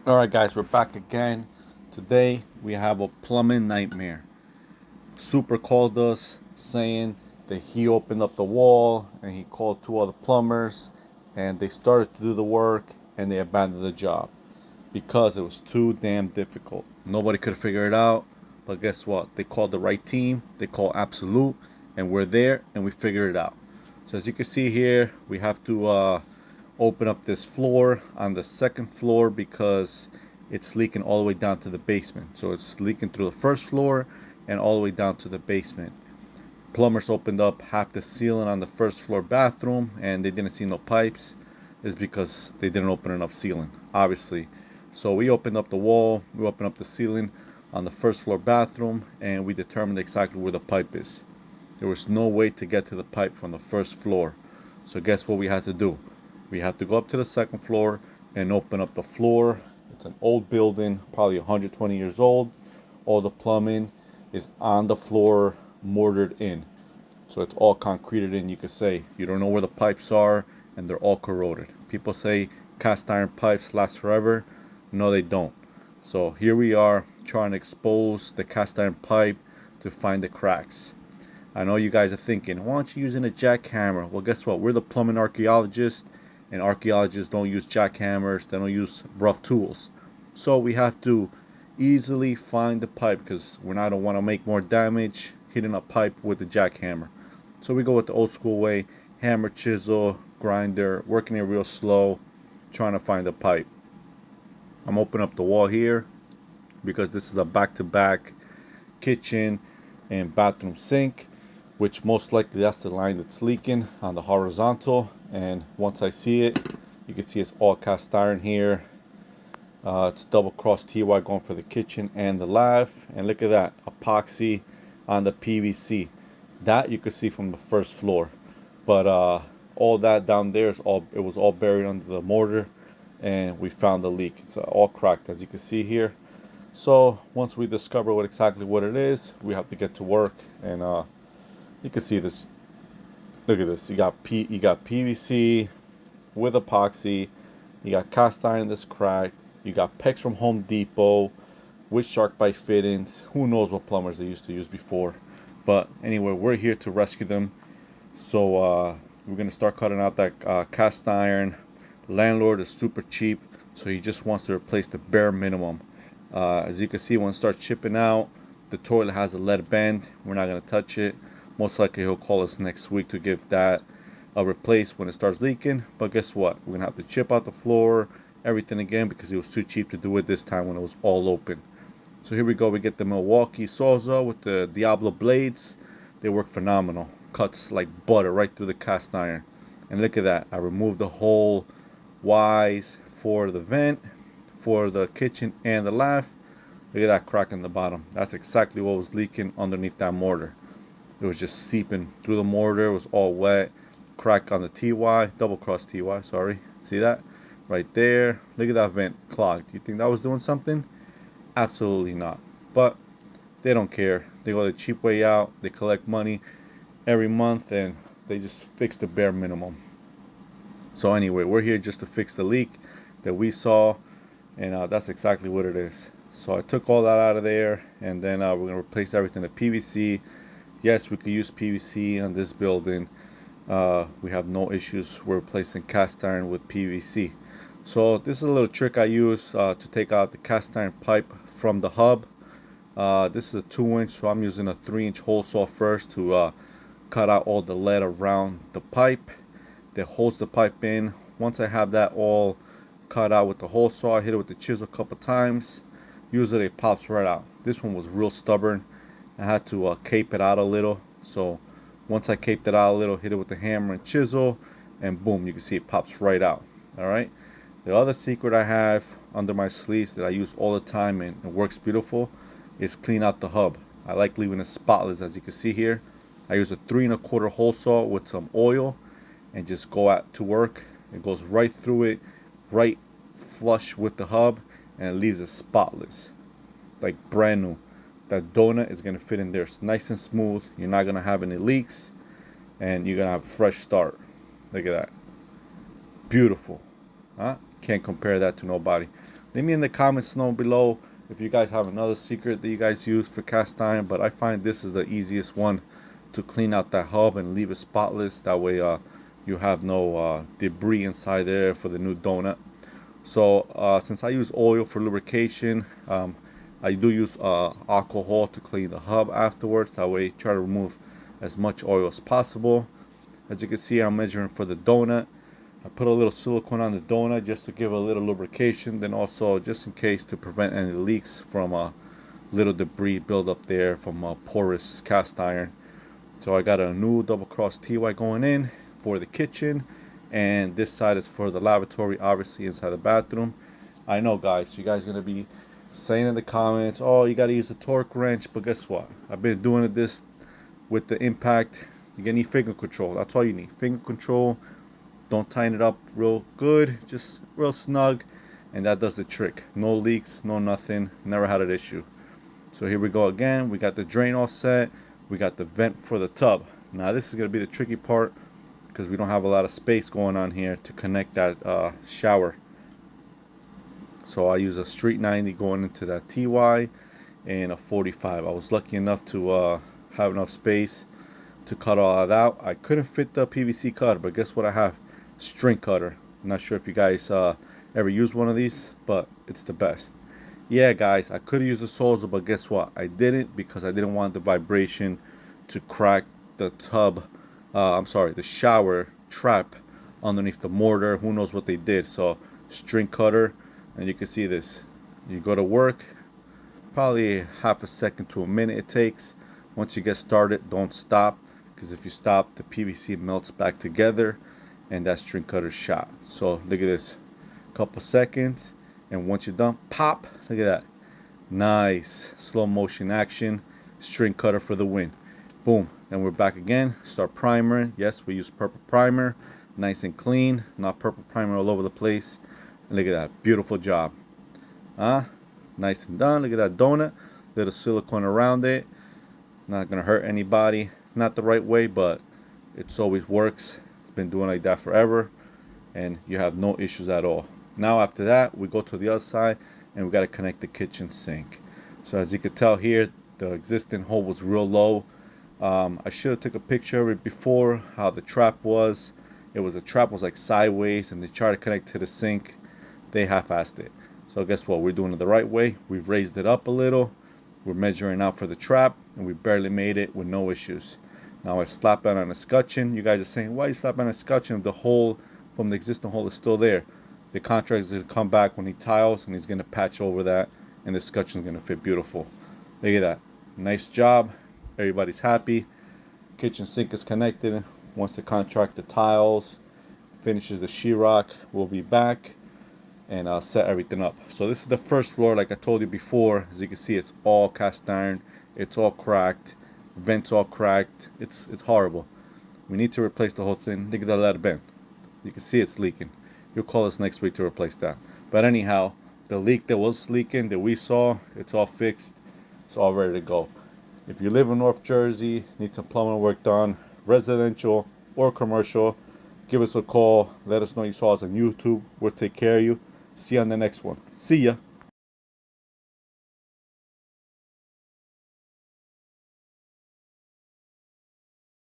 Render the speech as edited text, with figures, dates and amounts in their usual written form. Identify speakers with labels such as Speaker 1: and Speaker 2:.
Speaker 1: Alright guys, we're back again. Today we have a plumbing nightmare. Super called us saying that he opened up the wall and he called two other plumbers and they started to do the work and they abandoned the job because it was too damn difficult. Nobody could figure it out, but guess what? They called the right team, they called Absolute, and we're there and we figured it out. So as you can see here, we have to open up this floor on the second floor because it's leaking all the way down to the basement. So it's leaking through the first floor and all the way down to the basement. Plumbers opened up half the ceiling on the first floor bathroom and they didn't see no pipes. It's because they didn't open enough ceiling, obviously. So we opened up the wall, we opened up the ceiling on the first floor bathroom, and we determined exactly where the pipe is. There was no way to get to the pipe from the first floor. So guess what we had to do? We had to go up to the second floor and open up the floor. It's an old building, probably 120 years old. All the plumbing is on the floor, mortared in. So it's all concreted in, you could say. You don't know where the pipes are, and they're all corroded. People say cast iron pipes last forever. No, they don't. So here we are trying to expose the cast iron pipe to find the cracks. I know you guys are thinking, why aren't you using a jackhammer? Well, guess what? We're the plumbing archaeologists, and archaeologists don't use jackhammers. They don't use rough tools. So we have to easily find the pipe because we don't want to make more damage hitting a pipe with the jackhammer. So we go with the old school way, hammer, chisel, grinder, working it real slow, trying to find the pipe. I'm opening up the wall here because this is a back-to-back kitchen and bathroom sink, which most likely that's the line that's leaking on the horizontal. And once I see it, you can see it's all cast iron here. It's double cross TY going for the kitchen and the lav. And look at that, epoxy on the PVC. That you could see from the first floor. But all that down there is it was all buried under the mortar, and we found the leak. It's all cracked, as you can see here. So once we discover exactly what it is, we have to get to work. And you can see this. Look at this. You got PVC with epoxy. You got cast iron that's cracked. You got pegs from Home Depot with SharkBite fittings. Who knows what plumbers they used to use before. But anyway, we're here to rescue them. So we're going to start cutting out that cast iron. Landlord is super cheap, so he just wants to replace the bare minimum. As you can see, when it starts chipping out, the toilet has a lead bend. We're not going to touch it. Most likely he'll call us next week to give that a replace when it starts leaking. But guess what? We're going to have to chip out the floor, everything again, because it was too cheap to do it this time when it was all open. So here we go. We get the Milwaukee Dozer with the Diablo blades. They work phenomenal. Cuts like butter right through the cast iron. And look at that. I removed the whole Y's for the vent, for the kitchen and the lav. Look at that crack in the bottom. That's exactly what was leaking underneath that mortar. It was just seeping through the mortar. It was all wet. Crack on the TY, double cross TY, sorry. See that? Right there. Look at that vent clogged. You think that was doing something? Absolutely not. But they don't care. They go the cheap way out. They collect money every month and they just fix the bare minimum. So anyway, we're here just to fix the leak that we saw, and that's exactly what it is. So I took all that out of there, and then we're going to replace everything to PVC. Yes, we could use PVC on this building. We have no issues. We're replacing cast iron with PVC. So this is a little trick I use to take out the cast iron pipe from the hub. This is a 2-inch, so I'm using a 3-inch hole saw first to cut out all the lead around the pipe that holds the pipe in. Once I have that all cut out with the hole saw, I hit it with the chisel a couple times. Usually it pops right out. This one was real stubborn. I had to cape it out a little. So once I caped it out a little, hit it with the hammer and chisel, and boom, you can see it pops right out. Alright. The other secret I have under my sleeves that I use all the time and it works beautiful is clean out the hub. I like leaving it spotless, as you can see here. I use a 3 1/4 hole saw with some oil and just go out to work. It goes right through it, right flush with the hub, and it leaves it spotless, like brand new. That donut is going to fit in there. It's nice and smooth. You're not going to have any leaks, and you're going to have a fresh start. Look at that. Beautiful. Huh? Can't compare that to nobody. Leave me in the comments down below if you guys have another secret that you guys use for cast iron, but I find this is the easiest one to clean out that hub and leave it spotless. That way you have no debris inside there for the new donut. So since I use oil for lubrication, I do use alcohol to clean the hub afterwards. That way try to remove as much oil as possible. As you can see, I'm measuring for the donut. I put a little silicone on the donut just to give a little lubrication, then also just in case to prevent any leaks from little debris build up there from porous cast iron. So I got a new double cross TY going in for the kitchen, and this side is for the lavatory, obviously inside the bathroom. I know, guys, you guys gonna be saying in the comments, oh, you gotta use a torque wrench, but guess what? I've been doing this with the impact. You're gonna need finger control. That's all you need, finger control. Don't tighten it up real good, just real snug, and that does the trick. No leaks, no nothing, never had an issue. So here we go again. We got the drain all set. We got the vent for the tub. Now this is gonna be the tricky part because we don't have a lot of space going on here to connect that shower. So I use a Street 90 going into that TY and a 45. I was lucky enough to have enough space to cut all that out. I couldn't fit the PVC cutter, but guess what I have? String cutter. I'm not sure if you guys ever use one of these, but it's the best. Yeah, guys, I could have used the Dozer, but guess what? I didn't because I didn't want the vibration to crack the tub. The shower trap underneath the mortar. Who knows what they did? So string cutter, and you can see this. You go to work, probably half a second to a minute it takes. Once you get started, don't stop, because if you stop, the PVC melts back together and that string cutter shot. So look at this, couple seconds, and once you're done, pop. Look at that, nice slow motion action. String cutter for the win. Boom, and we're back again. Start primering. Yes, we use purple primer, nice and clean, not purple primer all over the place. And look at that, beautiful job. Nice and done. Look at that donut, little silicone around it, not gonna hurt anybody. Not the right way, but it's always works. Been doing like that forever, and you have no issues at all. Now after that, we go to the other side and we got to connect the kitchen sink. So as you can tell here, the existing hole was real low. I should have took a picture of it before, how the trap was. The trap was like sideways, and they tried to connect to the sink. They half-assed it. So guess what? We're doing it the right way. We've raised it up a little. We're measuring out for the trap, and we barely made it with no issues. Now I slap that on a scutcheon. You guys are saying, why you slap on a scutcheon if the hole from the existing hole is still there? The contractor is going to come back when he tiles, and he's going to patch over that, and the scutcheon is going to fit beautiful. Look at that. Nice job. Everybody's happy. Kitchen sink is connected. Once the contractor tiles, finishes the sheetrock, we'll be back and I'll set everything up. So this is the first floor, like I told you before. As you can see, it's all cast iron. It's all cracked. Vents all cracked. It's horrible. We need to replace the whole thing. Look at that lead bend. You can see it's leaking. You'll call us next week to replace that. But anyhow, the leak that was leaking that we saw, it's all fixed. It's all ready to go. If you live in North Jersey, need some plumbing work done, residential or commercial, give us a call. Let us know you saw us on YouTube. We'll take care of you. See you on the next one. See ya.